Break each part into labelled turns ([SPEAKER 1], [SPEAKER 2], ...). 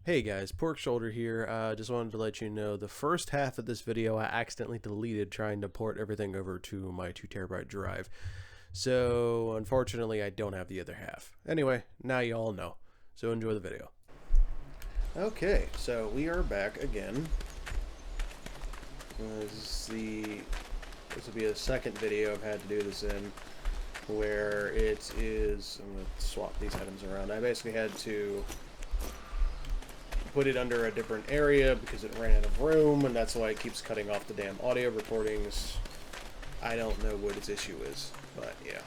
[SPEAKER 1] Hey guys, Pork Shoulder here. Just wanted to let you know the first half of this video I accidentally deleted trying to port everything over to my 2 TB drive. So unfortunately I don't have the other half. Anyway, now you all know. So enjoy the video. Okay, so we are back again. This will be a second video I've had to do this in, where it is. I'm going to swap these items around. I basically had to put it under a different area because it ran out of room, and that's why it keeps cutting off the damn audio recordings. I don't know what its issue is, but yeah.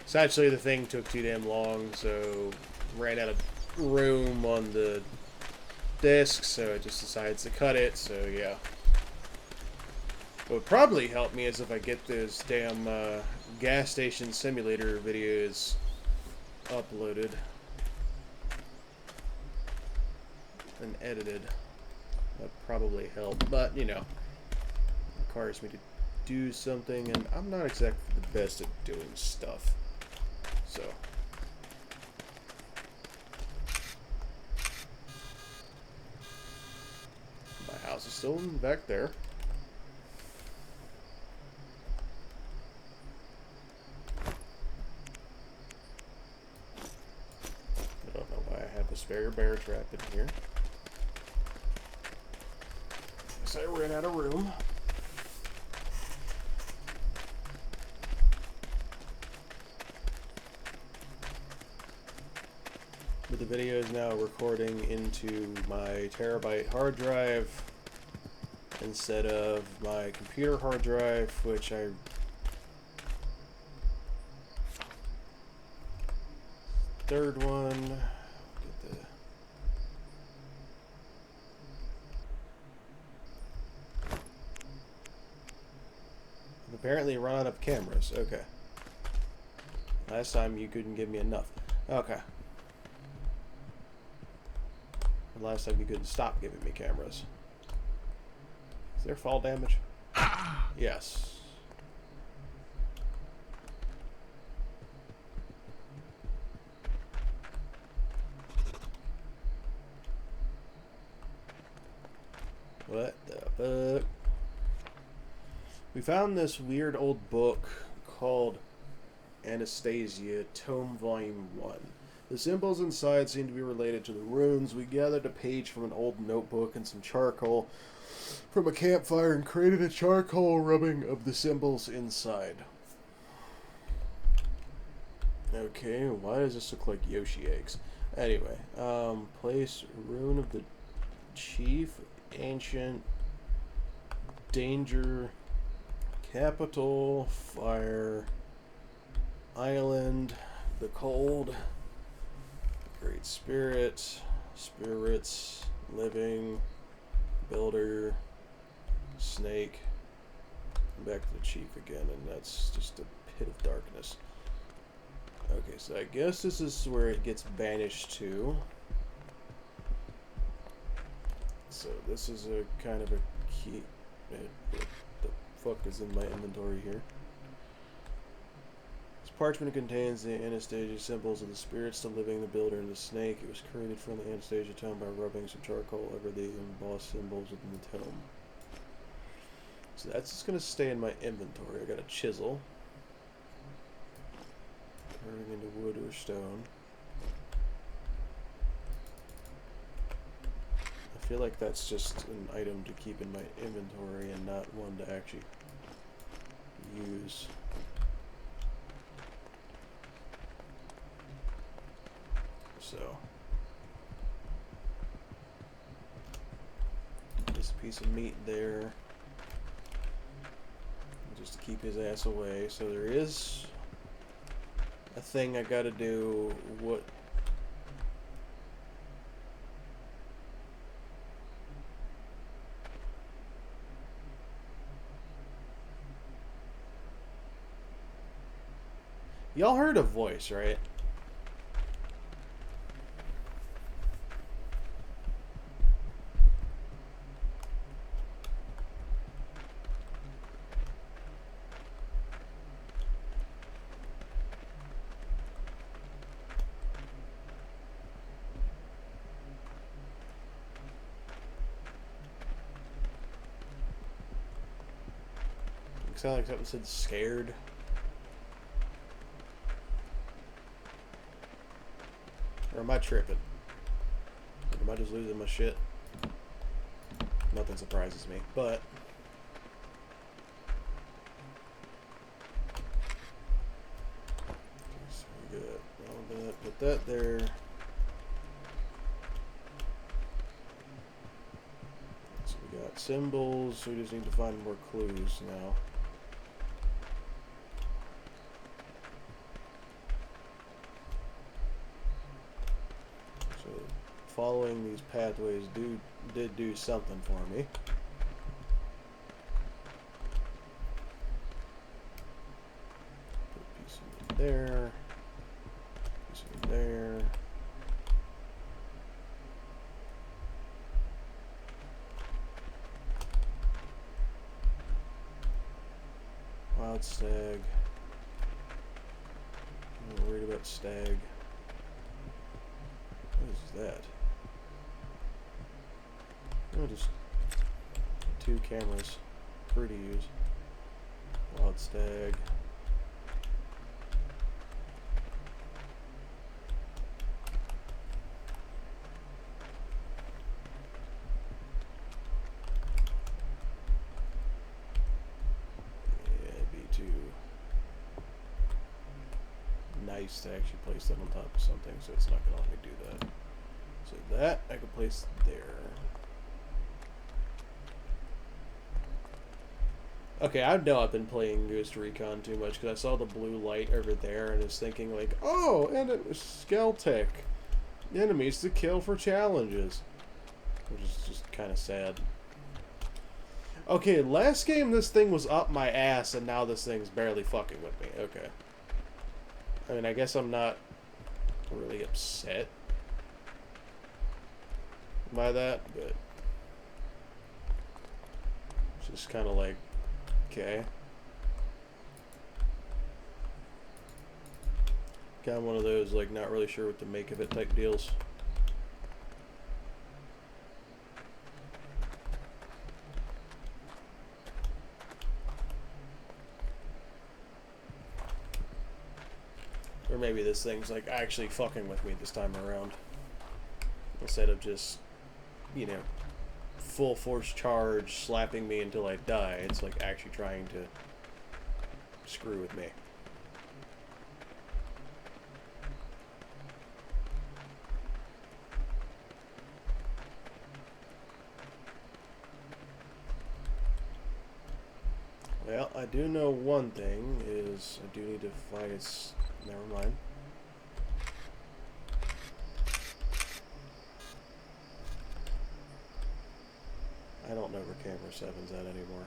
[SPEAKER 1] So actually the thing took too damn long, so ran out of room on the disk, so it just decides to cut it, so yeah. What would probably help me is if I get those damn gas station simulator videos uploaded and edited. That'd probably help, but you know, it requires me to do something, and I'm not exactly the best at doing stuff. So my house is still back there. I don't know why I have a spare bear trap in here. Guess I ran out of room. But the video is now recording into my terabyte hard drive instead of my computer hard drive, which I third one. Get the apparently run out of cameras. Okay. Last time you couldn't give me enough. Okay. Last time you couldn't stop giving me cameras. Is there fall damage? Yes. What the fuck? We found this weird old book called Anastasia, Tome Volume 1. The symbols inside seem to be related to the runes. We gathered a page from an old notebook and some charcoal from a campfire and created a charcoal rubbing of the symbols inside. Okay, why does this look like Yoshi eggs? Anyway, place rune of the chief, ancient, danger, capital, fire, island, the cold, great spirit, spirits, living, builder, snake, back to the chief again, and that's just a pit of darkness. Okay, so I guess this is where it gets banished to. So this is a kind of a key. What the fuck is in my inventory here? This parchment contains the Anastasia symbols of the spirits, the living, the builder, and the snake. It was created from the Anastasia tome by rubbing some charcoal over the embossed symbols within the tome. So that's just going to stay in my inventory. I got a chisel. Turning into wood or stone. I feel like that's just an item to keep in my inventory and not one to actually use. So, this piece of meat there, just to keep his ass away. So there is a thing I gotta do. What? Y'all heard a voice, right? kind of like something said scared. Or am I tripping? Am I just losing my shit? Nothing surprises me, but... So we got all that, put that there. So we got symbols, we just need to find more clues now. So following these pathways did do something for me. Put a piece of it there, piece of it there. Wild stag. I'm not worried about stag. What is that? Oh, just 2 cameras. Free to use. Wild stag. Yeah, it'd be too nice to actually place that on top of something, so it's not going to let me do that. So that I can place there. Okay, I know I've been playing Ghost Recon too much because I saw the blue light over there and was thinking like, oh, and it was Skeltech. Enemies to kill for challenges. Which is just kind of sad. Okay, last game this thing was up my ass and now this thing's barely fucking with me. Okay. I mean, I guess I'm not really upset by that, but it's just kind of like, okay. Kind of one of those, like, not really sure what to make of it type deals. Or maybe this thing's, like, actually fucking with me this time around. Instead of just, you know, full force charge slapping me until I die. It's, like, actually trying to screw with me. Well, I do know one thing is I do need to find its... Never mind. I don't know where camera 7's at anymore.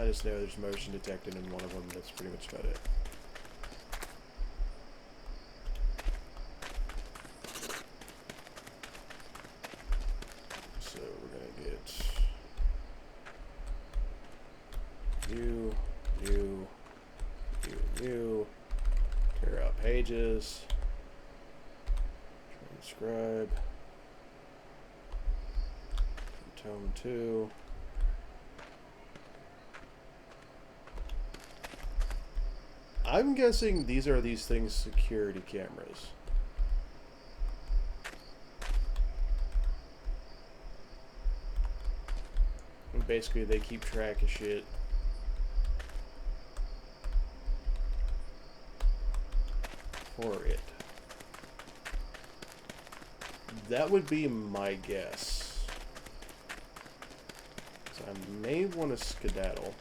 [SPEAKER 1] I just know there's motion detected in one of them. That's pretty much about it. So we're gonna get new, tear out pages, transcribe, tome 2. I'm guessing these are these things security cameras. And basically they keep track of shit. For it. That would be my guess. So I may want to skedaddle.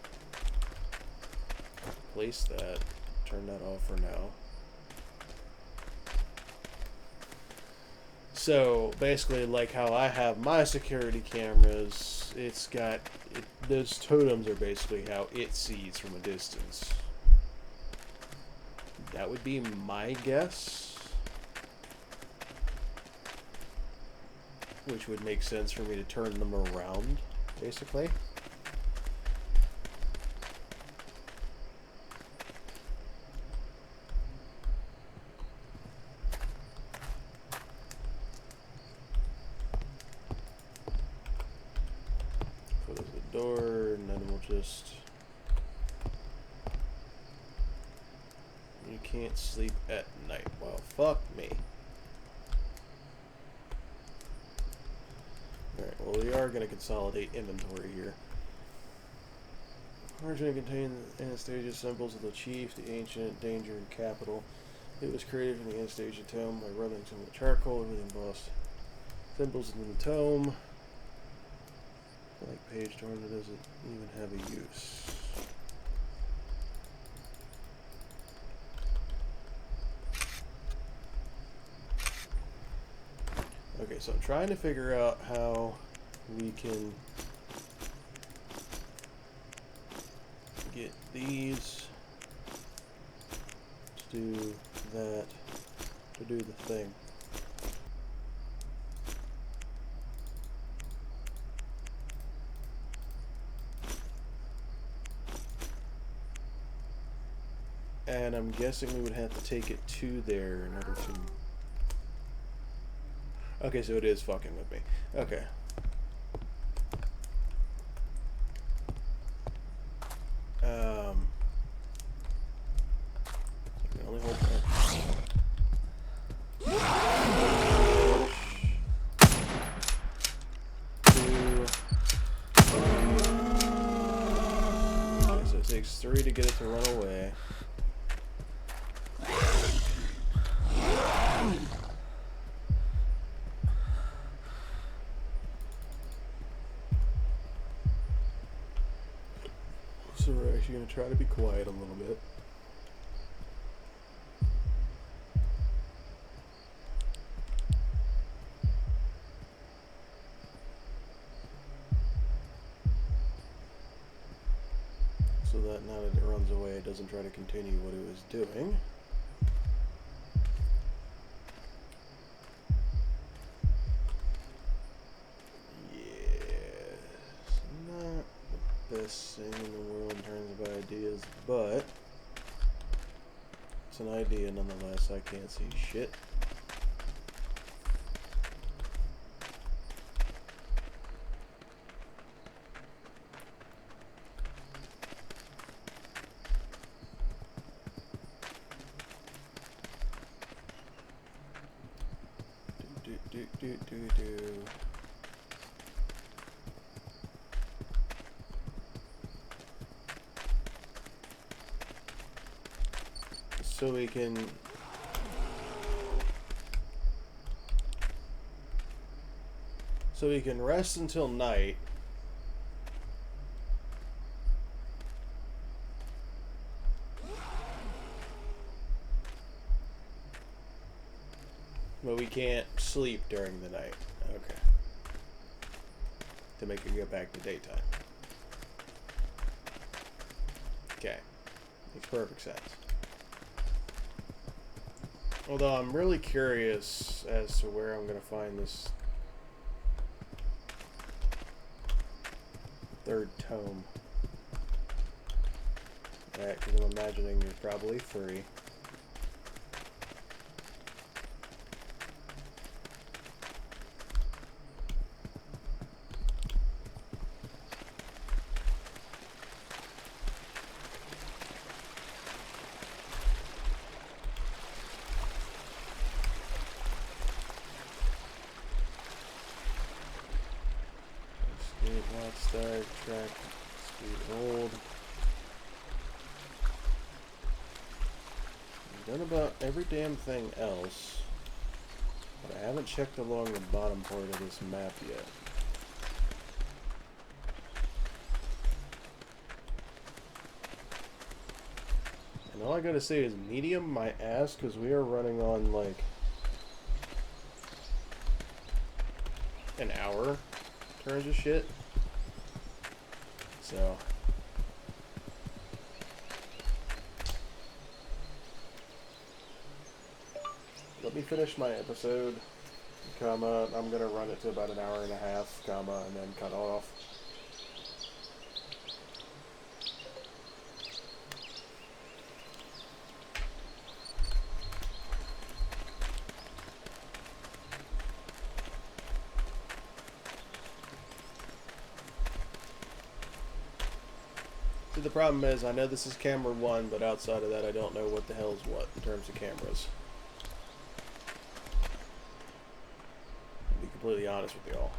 [SPEAKER 1] Place that. Turn that off for now. So basically, like how I have my security cameras, it's got those totems are basically how it sees from a distance. That would be my guess. Which would make sense for me to turn them around, basically. Close the door, then we'll just... You can't sleep at night. Well, fuck me. Alright, well we are going to consolidate inventory here. Origin contains Anastasia symbols of the chief, the ancient, danger, and capital. It was created from the Anastasia tome by rubbing some of the charcoal over the embossed symbols in the tome. Like page torn, it doesn't even have a use. Okay, so I'm trying to figure out how we can get these to do that, to do the thing. And I'm guessing we would have to take it to there in order to... Okay, so it is fucking with me. Okay. I can only hold that. Okay, so it takes 3 to get it to run away. So we're actually going to try to be quiet a little bit. So that now that it runs away, it doesn't try to continue what it was doing. Best thing in the world in terms of ideas, but it's an idea nonetheless. I can't see shit. Do. So we can rest until night. But we can't sleep during the night. Okay. To make it go back to daytime. Okay. Makes perfect sense. Although I'm really curious as to where I'm going to find this third tome. Alright, because I'm imagining there's probably 3. Start, track, speed, hold. I've done about every damn thing else, but I haven't checked along the bottom part of this map yet. And all I gotta say is medium my ass, because we are running on like an hour in terms of shit. So let me finish my episode, comma, I'm gonna run it to about an hour and a half, comma, and then cut off. the problem is I know this is camera 1, but outside of that I don't know what the hell is what in terms of cameras. To be completely honest with y'all.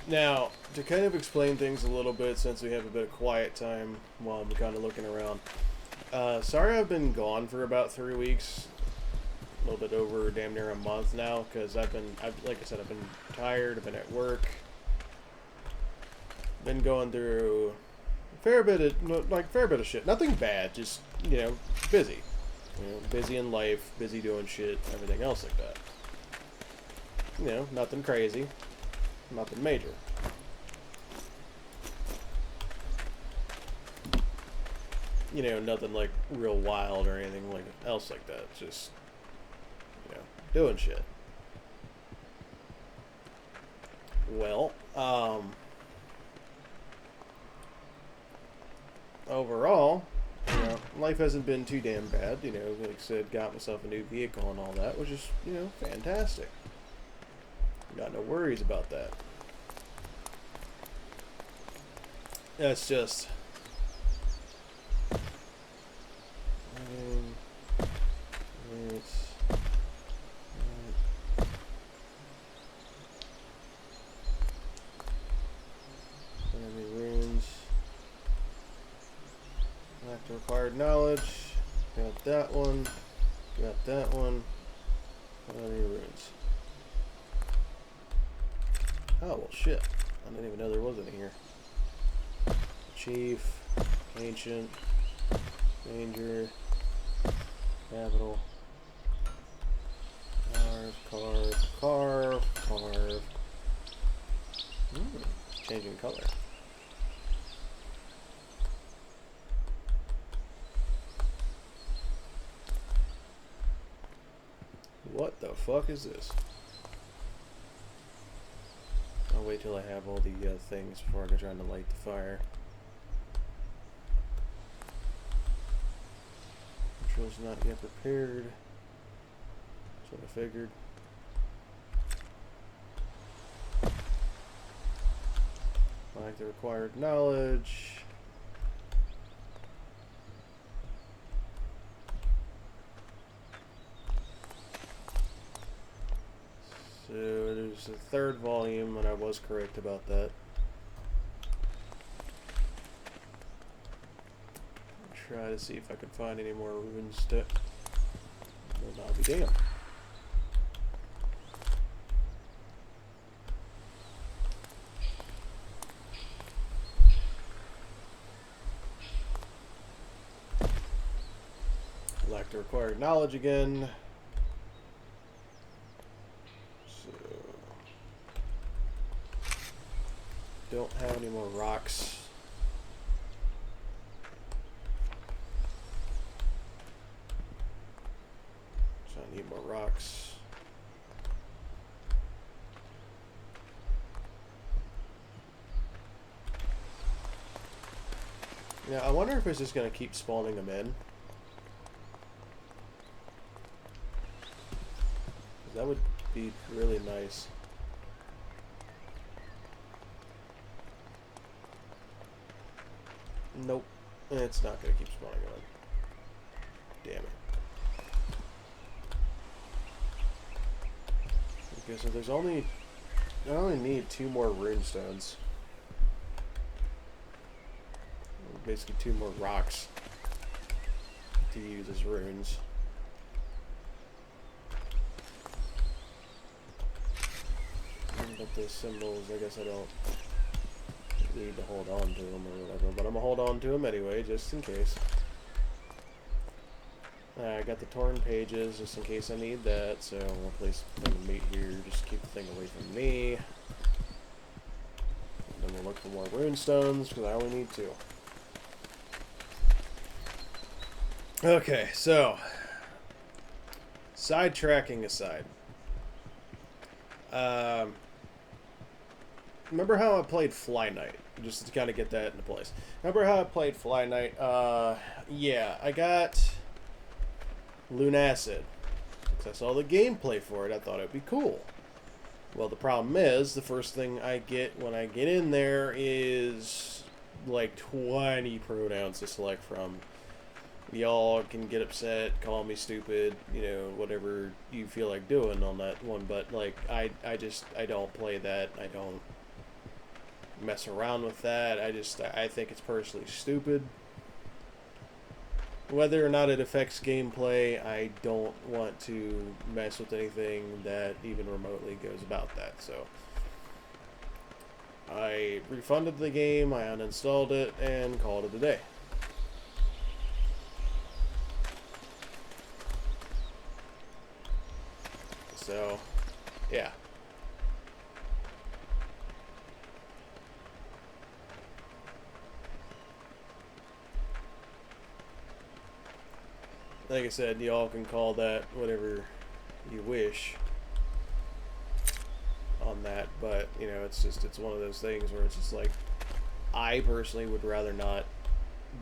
[SPEAKER 1] Now, to kind of explain things a little bit, since we have a bit of quiet time while I'm kind of looking around. Sorry I've been gone for about 3 weeks. A little bit over damn near a month now, because like I said, I've been tired, I've been at work. Been going through a fair bit of shit. Nothing bad, just, you know, busy. You know, busy in life, busy doing shit, everything else like that. You know, nothing crazy. Nothing major. You know, nothing like real wild or anything like else like that. Just, you know, doing shit. Well, overall, you know, life hasn't been too damn bad. You know, like I said, got myself a new vehicle and all that, which is, you know, fantastic. Got no worries about that. That's just... runes. Lack the required knowledge. Got that one. Got that one. How many runes? Oh, well, shit. I didn't even know there was any here. Chief, Ancient, Danger, Capital, Carve. It's changing color. What the fuck is this? I'll wait till I have all the things before I go trying to light the fire. Controls not yet prepared. That's what I figured. Lack the required knowledge. So there's a third volume, and I was correct about that. Try to see if I can find any more rune stuff. Well, I'll be damned. Lack the required knowledge again. So don't have any more rocks. I need more rocks. Now, I wonder if it's just going to keep spawning them in. That would be really nice. Nope. It's not going to keep spawning them in. Damn it. Okay, so there's only... I only need 2 more rune stones. Basically 2 more rocks to use as runes. But the symbols, I guess I don't need to hold on to them or whatever, but I'm gonna hold on to them anyway, just in case. I got the torn pages, just in case I need that, so I'll place them in meat here, just keep the thing away from me. And then we'll look for more rune stones, because I only need 2. Okay, so, sidetracking aside. Remember how I played Fly Night? Just to kind of get that into place. Remember how I played Fly Night? Yeah, I got Lunacid. Because I saw the gameplay for it, I thought it'd be cool. Well, the problem is, the first thing I get when I get in there is like 20 pronouns to select from. Y'all can get upset, call me stupid, you know, whatever you feel like doing on that one, but like I don't play that. I don't mess around with that. I think it's personally stupid. Whether or not it affects gameplay, I don't want to mess with anything that even remotely goes about that. So I refunded the game, I uninstalled it, and called it a day. So, yeah. Like I said, y'all can call that whatever you wish on that, but, you know, it's one of those things where it's just like, I personally would rather not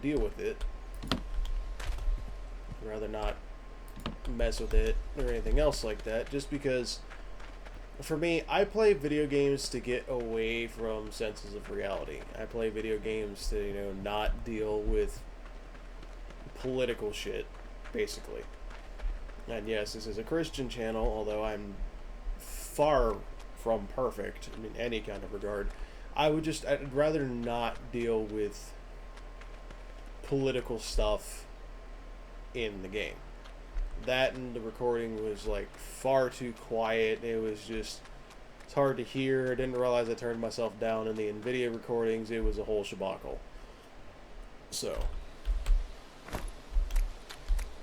[SPEAKER 1] deal with it. Rather not mess with it or anything else like that, just because for me, I play video games to get away from senses of reality. I play video games to, you know, not deal with political shit, basically. And yes, this is a Christian channel, although I'm far from perfect in any kind of regard. I'd rather not deal with political stuff in the game. That and the recording was like far too quiet. It was just, it's hard to hear. I didn't realize I turned myself down in the NVIDIA recordings. It was a whole shabacle. So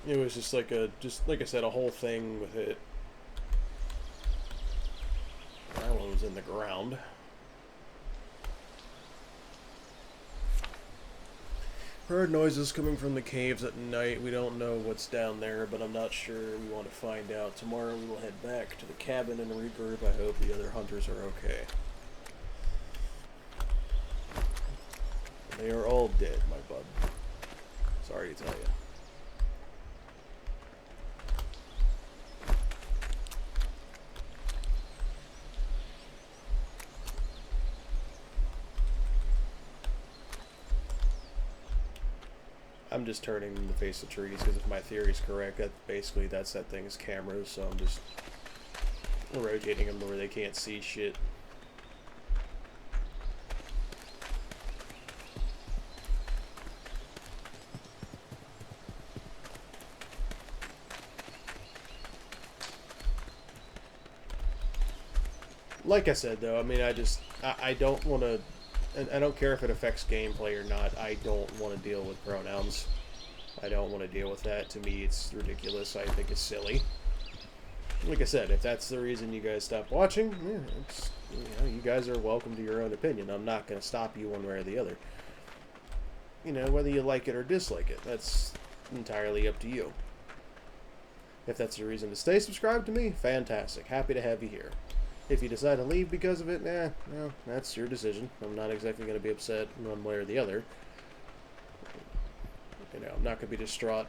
[SPEAKER 1] it was just like I said, a whole thing with it. That one was in the ground. Heard noises coming from the caves at night. We don't know what's down there, but I'm not sure. We want to find out. Tomorrow we will head back to the cabin and regroup. I hope the other hunters are okay. They are all dead, my bud. Sorry to tell you. I'm just turning them to face the trees because if my theory is correct, that's that thing's cameras, so I'm just rotating them to where they can't see shit. Like I said, though, I mean, I don't want to. And I don't care if it affects gameplay or not. I don't want to deal with pronouns. I don't want to deal with that. To me, it's ridiculous. I think it's silly. Like I said, if that's the reason you guys stopped watching, yeah, you guys are welcome to your own opinion. I'm not going to stop you one way or the other. You know, whether you like it or dislike it, that's entirely up to you. If that's the reason to stay subscribed to me, fantastic. Happy to have you here. If you decide to leave because of it, well, that's your decision. I'm not exactly going to be upset one way or the other. You know, I'm not going to be distraught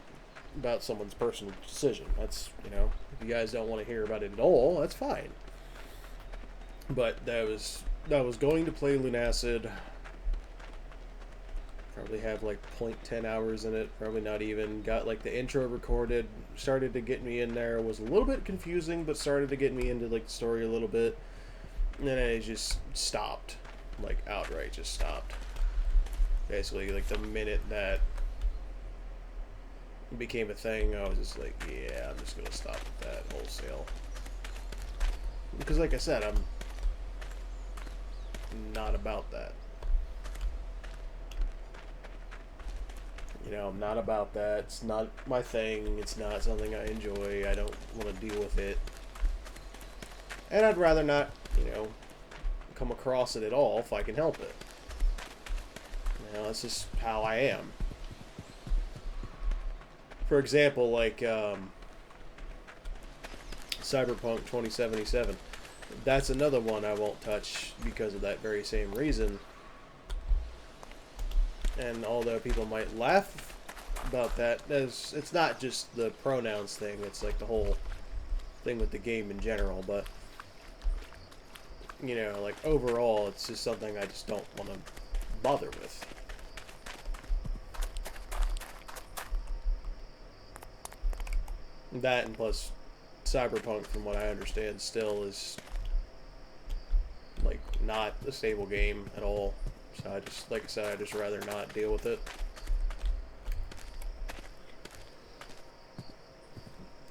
[SPEAKER 1] about someone's personal decision. That's, you know, if you guys don't want to hear about it at all, that's fine. But that was going to play Lunacid. Probably have like 0.10 hours in it. Probably not even. Got like the intro recorded. Started to get me in there. Was a little bit confusing, but started to get me into like the story a little bit. And then I just stopped. Like outright just stopped. Basically, like the minute that it became a thing, I was just like, yeah, I'm just going to stop with that wholesale. Because like I said, I'm not about that. You know, I'm not about that. It's not my thing. It's not something I enjoy. I don't want to deal with it. And I'd rather not, you know, come across it at all if I can help it. You know, that's just how I am. For example, like Cyberpunk 2077. That's another one I won't touch because of that very same reason. And although people might laugh about that. It's not just the pronouns thing, it's like the whole thing with the game in general, but you know, like overall, it's just something I just don't want to bother with. That and plus, Cyberpunk, from what I understand, still is like not a stable game at all. So I just, like I said, I just rather not deal with it.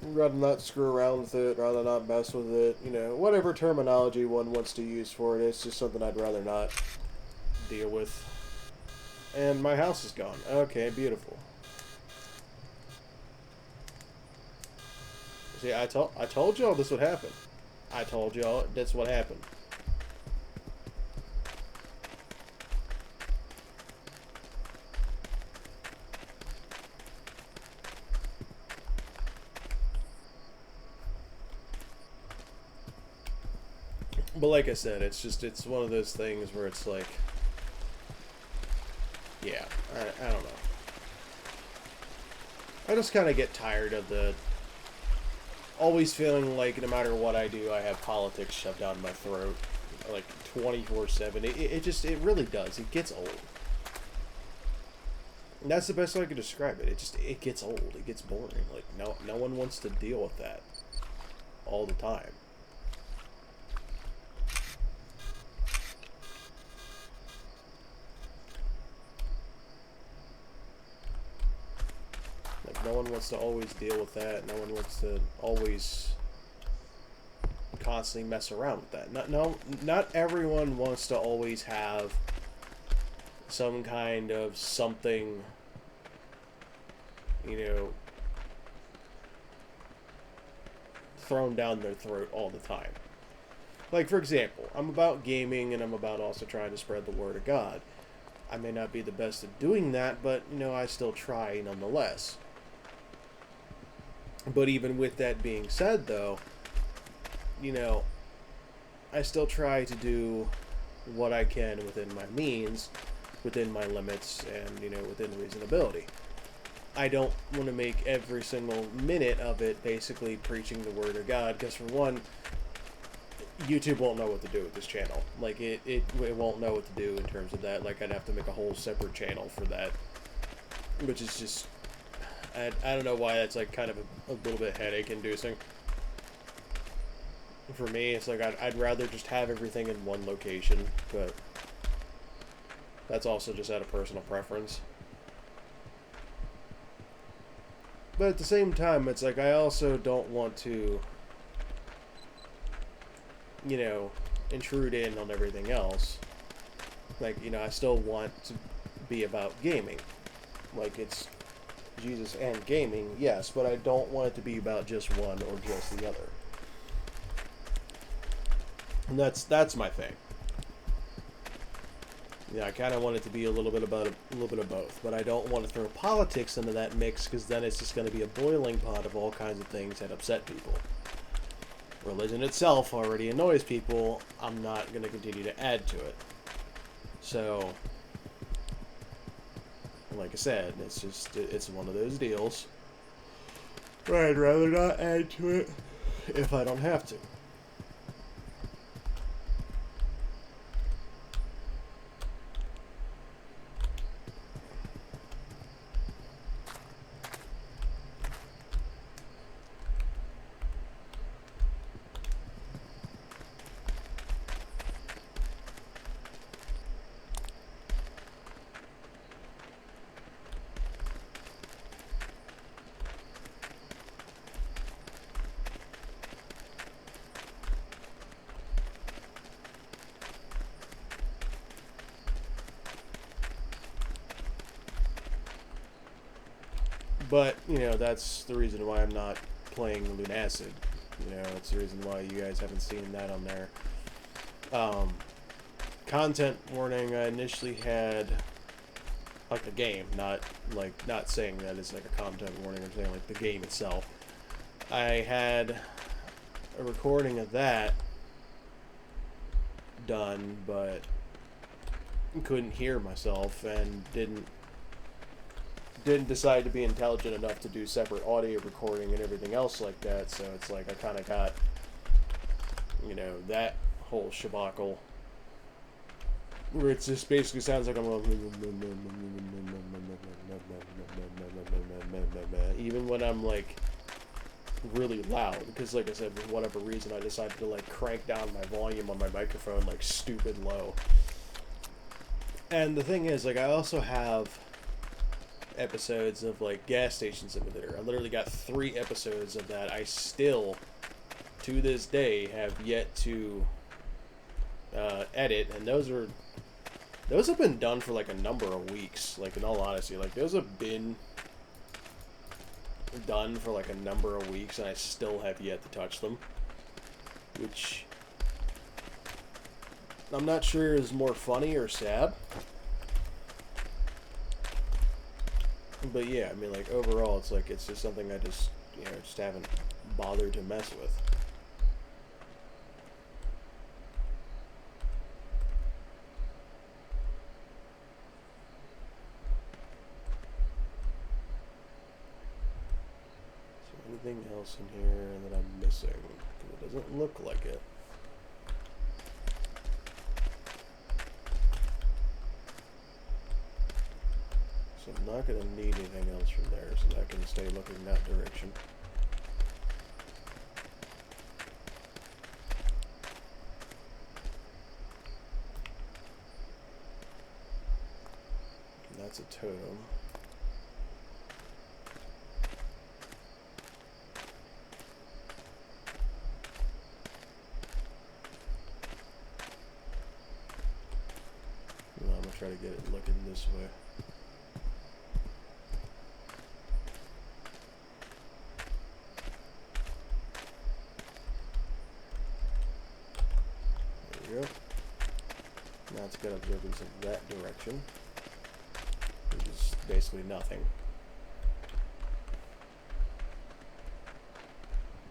[SPEAKER 1] Rather not screw around with it, rather not mess with it, you know, whatever terminology one wants to use for it, it's just something I'd rather not deal with. And my house is gone. Okay, beautiful. See, I told y'all this would happen. I told y'all that's what happened. But like I said, it's one of those things where it's like, yeah, I don't know. I just kind of get tired of the always feeling like no matter what I do, I have politics shoved down my throat, like 24/7. It really does. It gets old. And that's the best way I can describe it. It gets old. It gets boring. Like no one wants to deal with that all the time. Like no one wants to always deal with that. No one wants to always constantly mess around with that. Not everyone wants to always have some kind of something, you know, thrown down their throat all the time. Like, for example, I'm about gaming and I'm about also trying to spread the word of God. I may not be the best at doing that, but, you know, I still try nonetheless. But even with that being said, though, you know, I still try to do what I can within my means, within my limits, and, you know, within reasonability. I don't want to make every single minute of it basically preaching the word of God, because for one, YouTube won't know what to do with this channel. Like, it won't know what to do in terms of that. Like, I'd have to make a whole separate channel for that, which is just, I don't know why that's, like, kind of a little bit headache-inducing. For me, it's like, I'd rather just have everything in one location, but that's also just out of personal preference. But at the same time, it's like, I also don't want to, you know, intrude in on everything else. Like, you know, I still want to be about gaming. Like, it's Jesus and gaming, yes, but I don't want it to be about just one or just the other. And that's my thing. Yeah, I kind of want it to be a little bit of both, but I don't want to throw politics into that mix, because then it's just going to be a boiling pot of all kinds of things that upset people. Religion itself already annoys people. I'm not going to continue to add to it. So, like I said, it's one of those deals where I'd rather not add to it if I don't have to. But, you know, that's the reason why I'm not playing Lunacid. You know, that's the reason why you guys haven't seen that on there. Content warning, I initially had, like, the game, not saying that it's like a content warning, I'm saying, like, the game itself. I had a recording of that done, but couldn't hear myself and didn't didn't decide to be intelligent enough to do separate audio recording and everything else like that, so it's like I kind of got, you know, that whole shabacle where it just basically sounds like I'm even when I'm like really loud, because like I said, for whatever reason I decided to like crank down my volume on my microphone like stupid low. And the thing is, like, I also have episodes of like Gas Station Simulator. I literally got 3 episodes of that. I still to this day have yet to edit, and those have been done for like a number of weeks. Like, in all honesty, like those have been done for like a number of weeks, and I still have yet to touch them, which I'm not sure is more funny or sad. But yeah, I mean, like, overall, it's like, it's just something I just, you know, just haven't bothered to mess with. Anything else in here that I'm missing? It doesn't look like it. So I'm not going to need anything else from there, so I can stay looking that direction. And that's a totem. Try to get it looking this way. There we go. Now it's got observance in that direction, which is basically nothing.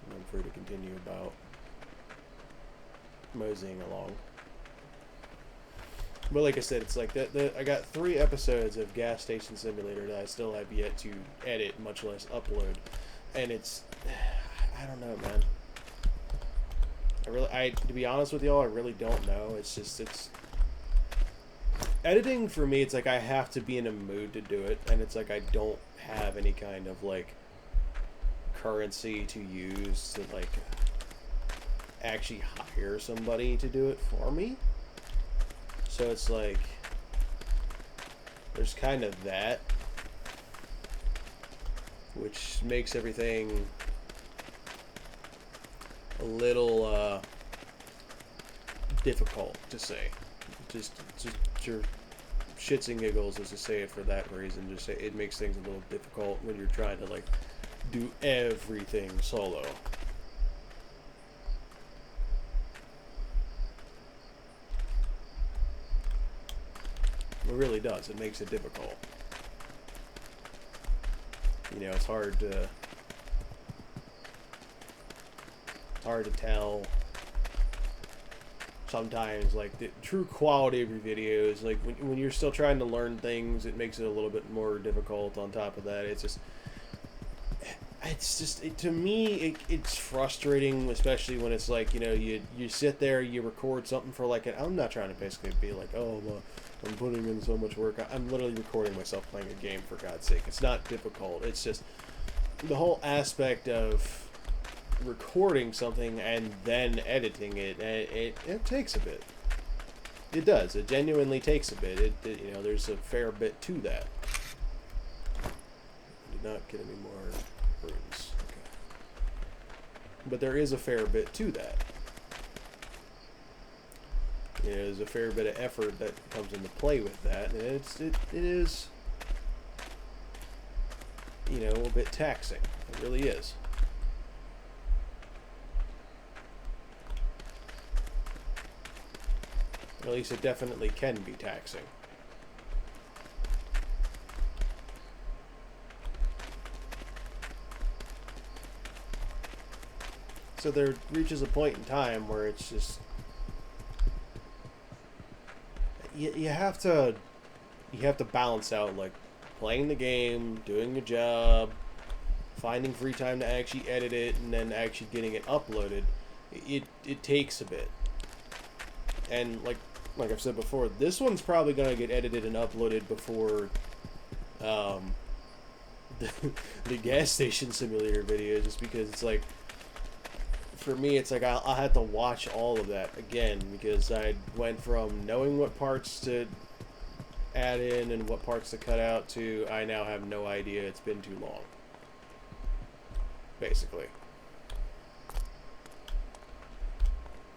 [SPEAKER 1] And I'm free to continue about moseying along. But like I said, it's like that. I got 3 episodes of Gas Station Simulator that I still have yet to edit, much less upload. And it's, I don't know, man. To be honest with y'all, I really don't know. It's just, editing for me. It's like I have to be in a mood to do it, and it's like I don't have any kind of like currency to use to like actually hire somebody to do it for me. So it's like, there's kind of that, which makes everything a little difficult to say. Just your shits and giggles is to say it for that reason. Just say it makes things a little difficult when you're trying to like do everything solo. It really does. It makes it difficult. You know, it's hard to tell sometimes, like, the true quality of your videos. Like, when you're still trying to learn things, it makes it a little bit more difficult. On top of that, it's just to me, it's frustrating, especially when it's like, you know, you sit there, you record something for like I'm not trying to basically be like, oh, well, I'm putting in so much work. I'm literally recording myself playing a game, for God's sake. It's not difficult. It's just the whole aspect of recording something and then editing it. It takes a bit. It does. It genuinely takes a bit. You know, there's a fair bit to that. I did not get any more runes. Okay. But there is a fair bit to that. You know, there's a fair bit of effort that comes into play with that, and it is, you know, a bit taxing. It really is. At least it definitely can be taxing. So there reaches a point in time where it's just you have to balance out like playing the game, doing a job, finding free time to actually edit it, and then actually getting it uploaded, it takes a bit. And like I've said before, this one's probably gonna get edited and uploaded before the gas station simulator video, just because it's like, for me, it's like I'll have to watch all of that again, because I went from knowing what parts to add in and what parts to cut out to I now have no idea. It's been too long, basically.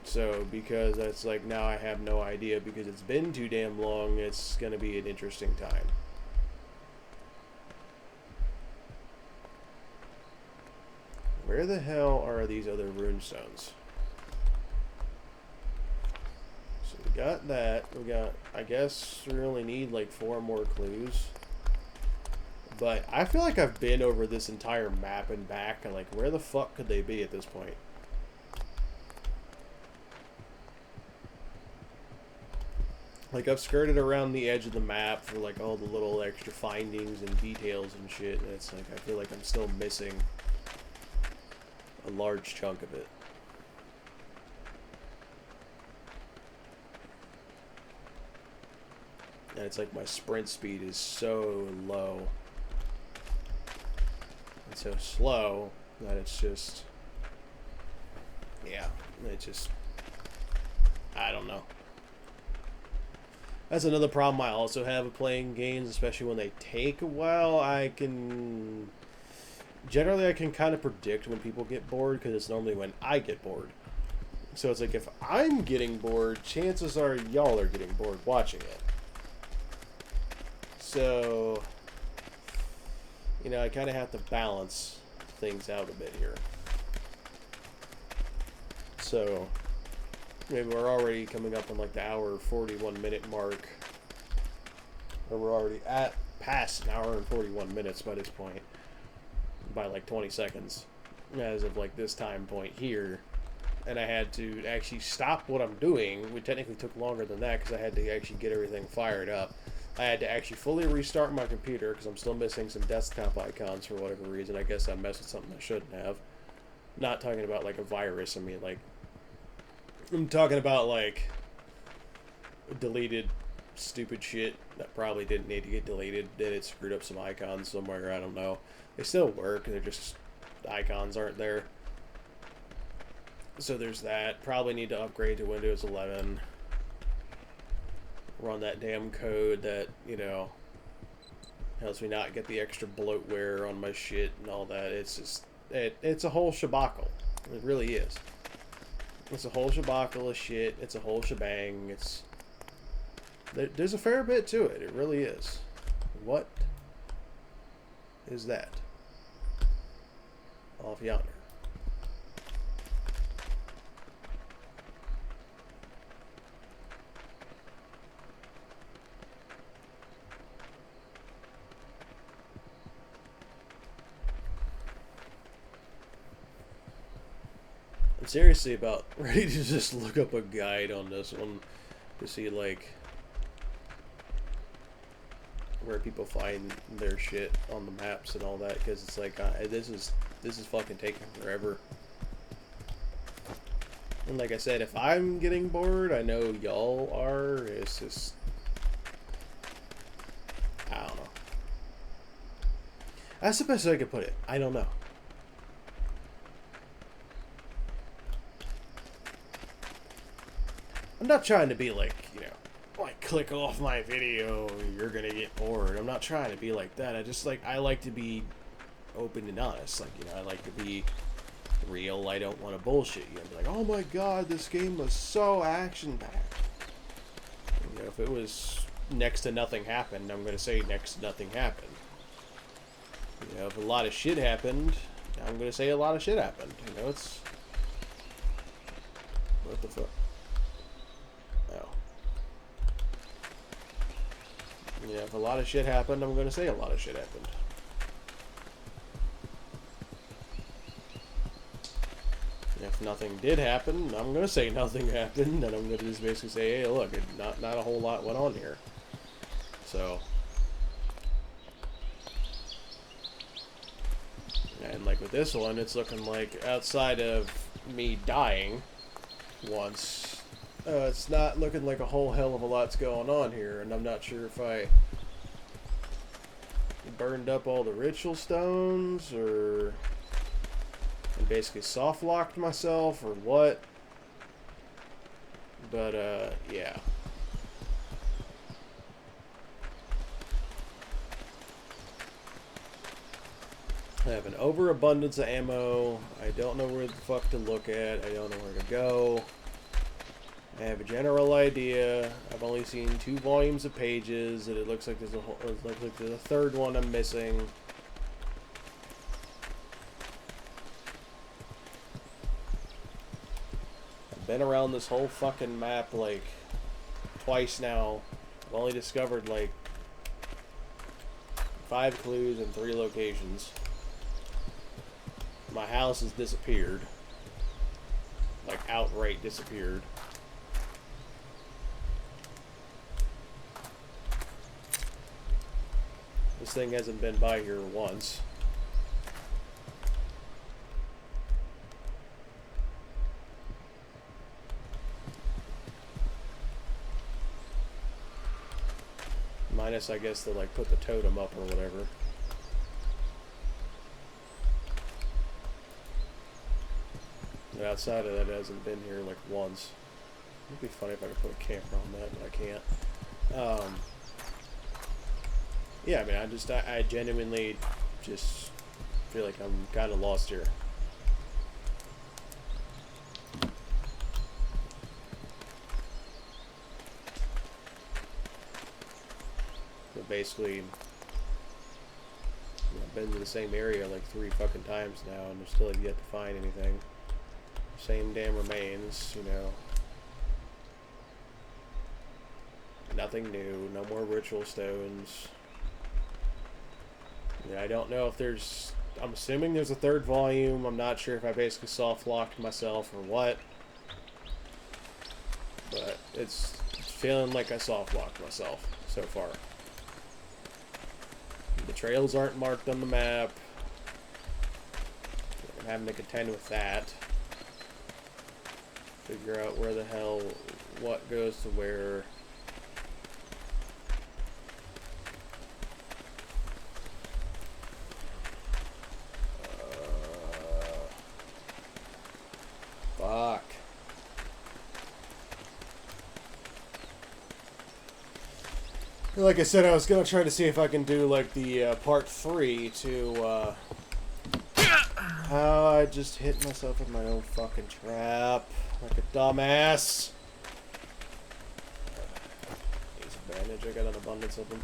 [SPEAKER 1] So because it's like now I have no idea because it's been too damn long, it's gonna be an interesting time. Where the hell are these other runestones? So we got that. We got, I guess we only need like 4 more clues. But I feel like I've been over this entire map and back, and like, where the fuck could they be at this point? Like, I've skirted around the edge of the map for like all the little extra findings and details and shit, and it's like, I feel like I'm still missing a large chunk of it. And it's like my sprint speed is so low and so slow that it's just, yeah, it just, I don't know. That's another problem I also have with playing games, especially when they take a while. Generally I can kind of predict when people get bored, because it's normally when I get bored. So it's like, if I'm getting bored, chances are y'all are getting bored watching it. So, you know, I kind of have to balance things out a bit here. So, maybe we're already coming up on like the hour 41 minute mark. Or we're already past an hour and 41 minutes by this point. By like 20 seconds. As of like this time point here. And I had to actually stop what I'm doing. It technically took longer than that because I had to actually get everything fired up. I had to actually fully restart my computer because I'm still missing some desktop icons for whatever reason. I guess I messed with something I shouldn't have. Not talking about like a virus. I mean, like, I'm talking about like deleted stupid shit that probably didn't need to get deleted. That it screwed up some icons somewhere. I don't know. They still work. They're just, icons aren't there. So there's that. Probably need to upgrade to Windows 11. Run that damn code that, you know, helps me not get the extra bloatware on my shit and all that. It's just, it's a whole shabacle. It really is. It's a whole shabacle of shit. It's a whole shebang. It's, there's a fair bit to it. It really is. What is that? Off yonder. I'm seriously about ready to just look up a guide on this one to see like where people find their shit on the maps and all that, because it's like this is fucking taking forever. And like I said, if I'm getting bored, I know y'all are. It's just, I don't know. That's the best way I could put it. I don't know. I'm not trying to be like, you know, like, click off my video, you're gonna get bored. I'm not trying to be like that. I like to be open and honest. Like, you know, I like to be real. I don't want to bullshit you and be like, oh my god, this game was so action-packed. You know, if it was next to nothing happened, I'm gonna say next to nothing happened. You know, if a lot of shit happened, I'm gonna say a lot of shit happened. You know, it's... What the fuck? Oh. Yeah, if a lot of shit happened, I'm gonna say a lot of shit happened. If nothing did happen, I'm gonna say nothing happened, and I'm gonna just basically say, hey, look, not a whole lot went on here. So, And like with this one, it's looking like outside of me dying once, it's not looking like a whole hell of a lot's going on here. And I'm not sure if I burned up all the ritual stones or and basically soft locked myself or what. But yeah. I have an overabundance of ammo. I don't know where the fuck to look at. I don't know where to go. I have a general idea. I've only seen 2 volumes of pages, and it looks like there's a whole, it looks like there's a third one I'm missing. I've been around this whole fucking map like twice now. I've only discovered like 5 clues in 3 locations. My house has disappeared. Like outright disappeared. This thing hasn't been by here once. Minus, I guess, to like put the totem up or whatever. But outside of that, it hasn't been here like once. It'd be funny if I could put a camera on that, but I can't. Yeah, I mean, I genuinely just feel like I'm kind of lost here. But basically, I've been to the same area like 3 fucking times now, and still have yet to find anything. Same damn remains, you know. Nothing new, no more ritual stones. Yeah, I don't know if there's... I'm assuming there's a 3rd volume. I'm not sure if I basically soft-locked myself or what. But it's feeling like I soft-locked myself so far. The trails aren't marked on the map. I'm having to contend with that. Figure out where the hell what goes to where. Fuck. Like I said, I was gonna try to see if I can do like the part 3 to how I just hit myself in my own fucking trap like a dumbass. Use a bandage. I got an abundance of them.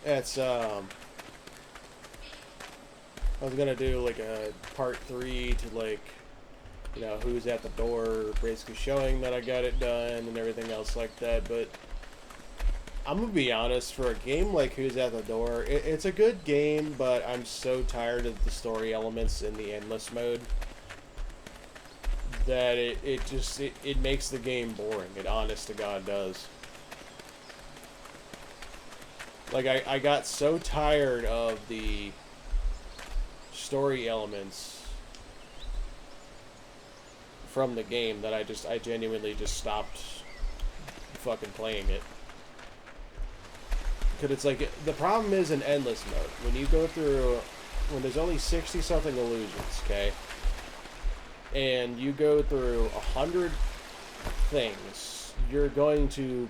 [SPEAKER 1] It's I was gonna do like a part 3 to like, you know, who's at the door, basically showing that I got it done and everything else like that, but I'm gonna be honest, for a game like Who's at the Door, it's a good game, but I'm so tired of the story elements in the endless mode that it makes the game boring. It honest to God does. Like, I got so tired of the story elements from the game that I genuinely just stopped fucking playing it. Because it's like, the problem is in endless mode, when you go through, when there's only 60 something illusions, okay, and you go through 100 things, you're going to,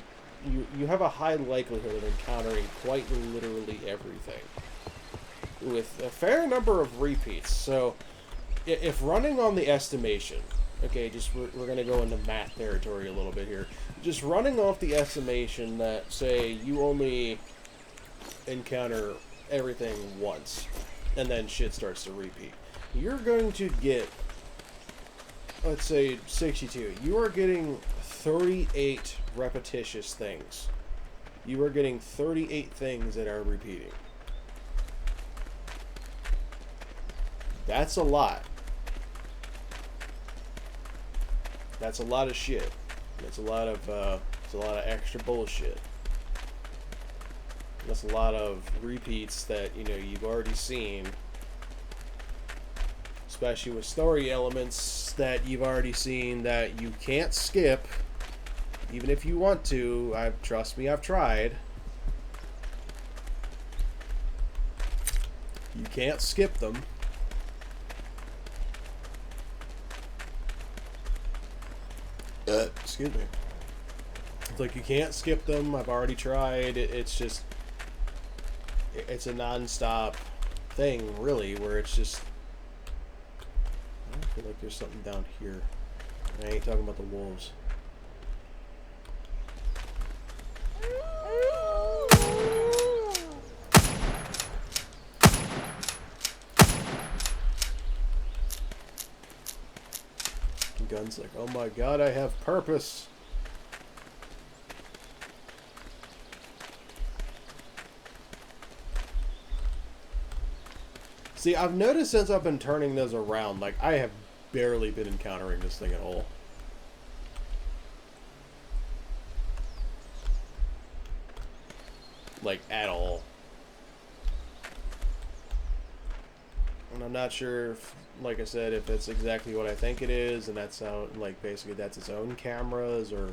[SPEAKER 1] you have a high likelihood of encountering quite literally everything, with a fair number of repeats. So if running on the estimation, okay, just we're going to go into math territory a little bit here, just running off the estimation that, say, you only encounter everything once and then shit starts to repeat, you're going to get, let's say 62, you are getting 38 repetitious things. You are getting 38 things that are repeating. That's a lot. That's a lot of shit. It's a lot of extra bullshit. That's a lot of repeats that, you know, you've already seen. Especially with story elements that you've already seen that you can't skip. Even if you want to. Trust me, I've tried. You can't skip them. Excuse me. It's like you can't skip them. I've already tried. It's just... It's a non-stop thing, really, where it's just... I feel like there's something down here. I ain't talking about the wolves. Gun's like, oh my god, I have purpose. See, I've noticed since I've been turning those around, like, I have barely been encountering this thing at all. Like, at all. And I'm not sure if, like I said, if it's exactly what I think it is, and that's how, like, basically that's its own cameras, or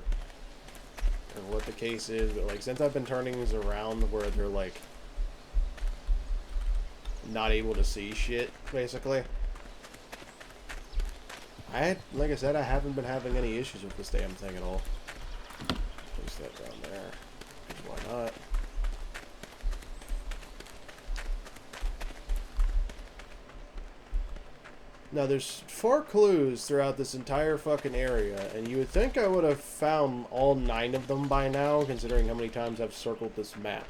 [SPEAKER 1] what the case is. But, like, since I've been turning these around where they're, like, not able to see shit, basically. Like I said, I haven't been having any issues with this damn thing at all. Place that down there. Why not? Now, there's 4 clues throughout this entire fucking area, and you would think I would have found all 9 of them by now, considering how many times I've circled this map.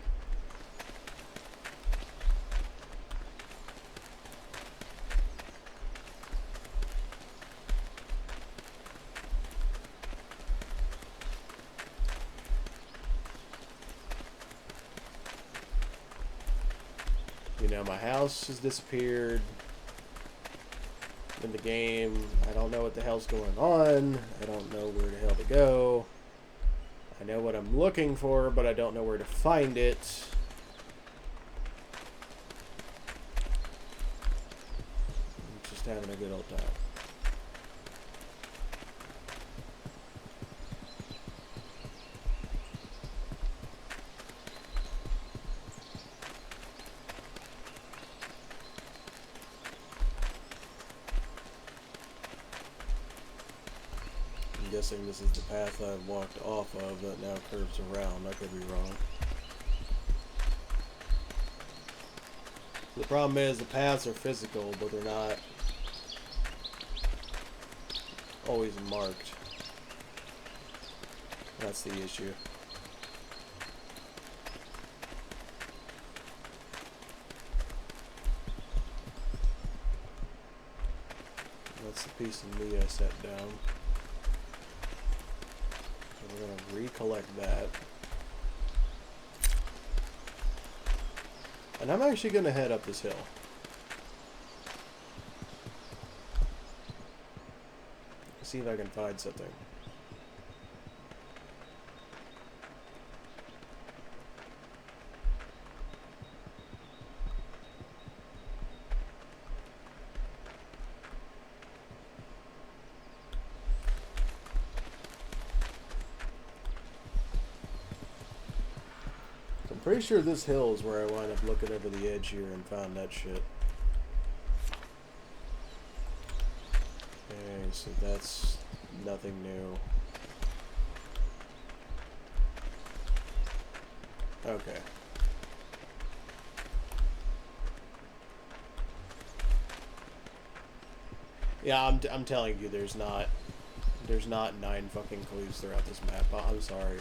[SPEAKER 1] You know, my house has disappeared in the game. I don't know what the hell's going on. I don't know where the hell to go. I know what I'm looking for, but I don't know where to find it. I'm just having a good old time. I'm guessing this is the path I've walked off of that now curves around. I could be wrong. The problem is the paths are physical, but they're not always marked. That's the issue. That's the piece of me I set down. So we're going to recollect that. And I'm actually going to head up this hill. See if I can find something. Pretty sure this hill is where I wound up looking over the edge here and found that shit. Okay, so that's nothing new. Okay. Yeah, I'm telling you, there's not 9 fucking clues throughout this map. I'm sorry.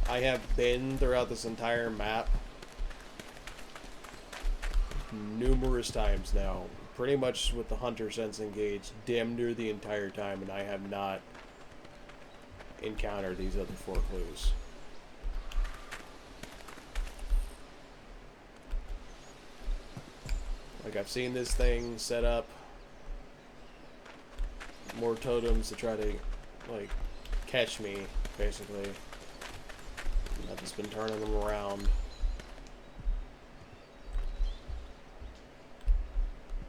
[SPEAKER 1] I have been throughout this entire map numerous times now, pretty much with the hunter sense engaged damn near the entire time, and I have not encountered these other 4 clues. Like, I've seen this thing set up more totems to try to, like, catch me, basically. And I've just been turning them around.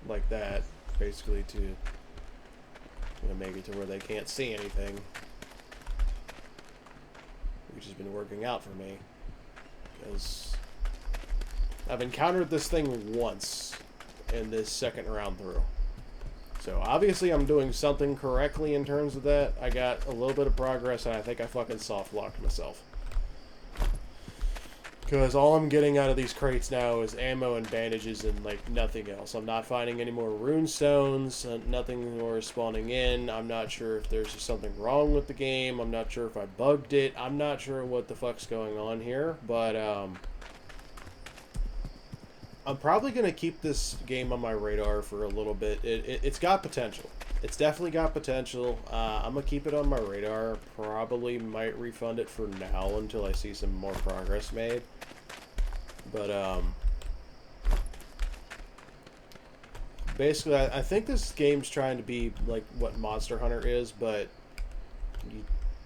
[SPEAKER 1] Like that, basically to make it to where they can't see anything. Which has been working out for me. Because I've encountered this thing once in this second round through. So obviously I'm doing something correctly in terms of that. I got a little bit of progress and I think I fucking soft locked myself. Because all I'm getting out of these crates now is ammo and bandages and, like, nothing else. I'm not finding any more rune stones, nothing more spawning in. I'm not sure if there's just something wrong with the game. I'm not sure if I bugged it. I'm not sure what the fuck's going on here. But, I'm probably going to keep this game on my radar for a little bit. It's got potential. It's definitely got potential. I'm going to keep it on my radar. Probably might refund it for now until I see some more progress made. But, basically, I think this game's trying to be like what Monster Hunter is, but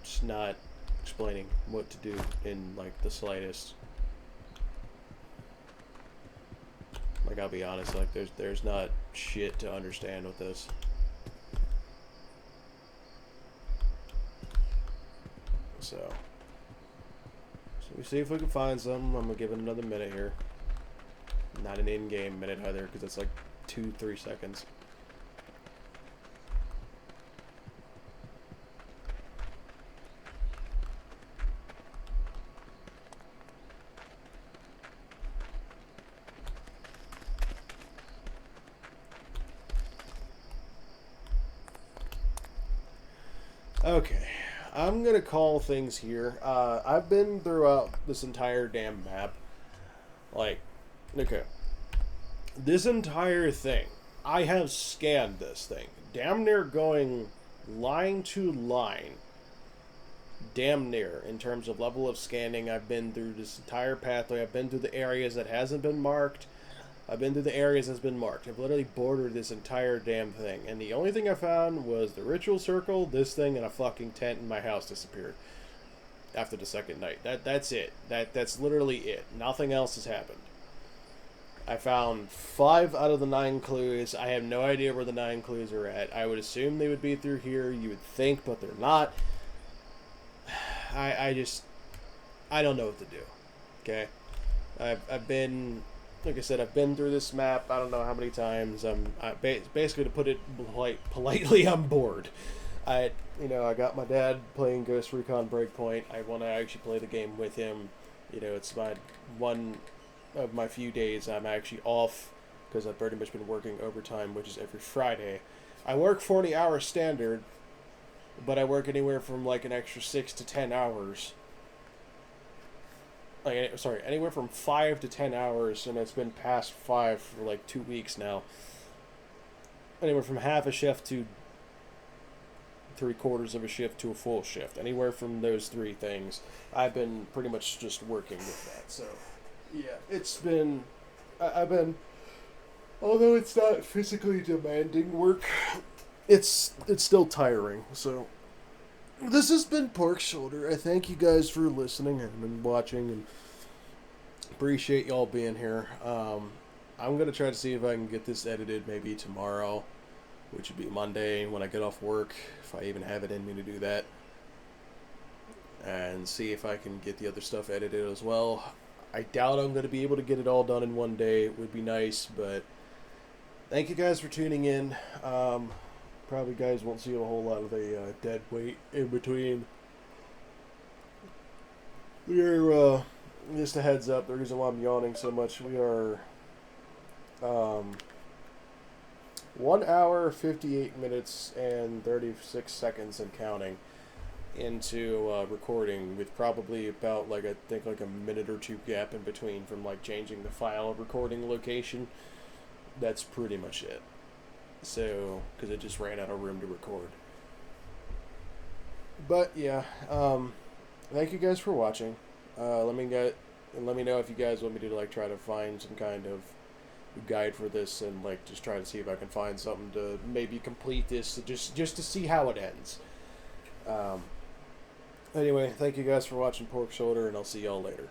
[SPEAKER 1] it's not explaining what to do in, like, the slightest. Like, I'll be honest, like, there's not shit to understand with this. So we see if we can find something. I'm gonna give it another minute here. Not an in-game minute either, because it's like 2-3 seconds. Okay, I'm gonna call things here. I've been throughout this entire damn map. Like, okay, this entire thing, I have scanned this thing. Damn near going line to line. Damn near, in terms of level of scanning. I've been through this entire pathway. I've been through the areas that hasn't been marked. I've been through the areas that's been marked. I've literally bordered this entire damn thing. And the only thing I found was the ritual circle, this thing, and a fucking tent in my house disappeared. After the second night. That's it. That's literally it. Nothing else has happened. I found 5 out of the 9 clues. I have no idea where the 9 clues are at. I would assume they would be through here. You would think, but they're not. I don't know what to do. Okay? I've been... Like I said, I've been through this map I don't know how many times. Basically, to put it politely, I'm bored. I got my dad playing Ghost Recon Breakpoint. I want to actually play the game with him. It's one of my few days I'm actually off because I've pretty much been working overtime, which is every Friday. I work 40 hours standard, but I work anywhere from like an extra 6 to 10 hours. Anywhere from 5 to 10 hours, and it's been past 5 for like 2 weeks now. Anywhere from half a shift to 3/4 of a shift to a full shift. Anywhere from those 3 things, I've been pretty much just working with that. So, yeah, it's been... I've been... Although it's not physically demanding work, it's still tiring, so... This has been Pork Shoulder. I thank you guys for listening and watching, and appreciate y'all being here. I'm going to try to see if I can get this edited maybe tomorrow, which would be Monday when I get off work, if I even have it in me to do that. And see if I can get the other stuff edited as well. I doubt I'm going to be able to get it all done in one day. It would be nice, but thank you guys for tuning in. Probably guys won't see a whole lot of a dead weight in between. We're, just a heads up, the reason why I'm yawning so much, we are 1 hour, 58 minutes, and 36 seconds and counting into recording, with probably about, I think a minute or 2 gap in between from, changing the file recording location. That's pretty much it. So, because it just ran out of room to record. But, yeah, thank you guys for watching. Let me know if you guys want me to, try to find some kind of guide for this, and, just try to see if I can find something to maybe complete this, just to see how it ends. Anyway, thank you guys for watching Pork Shoulder, and I'll see y'all later.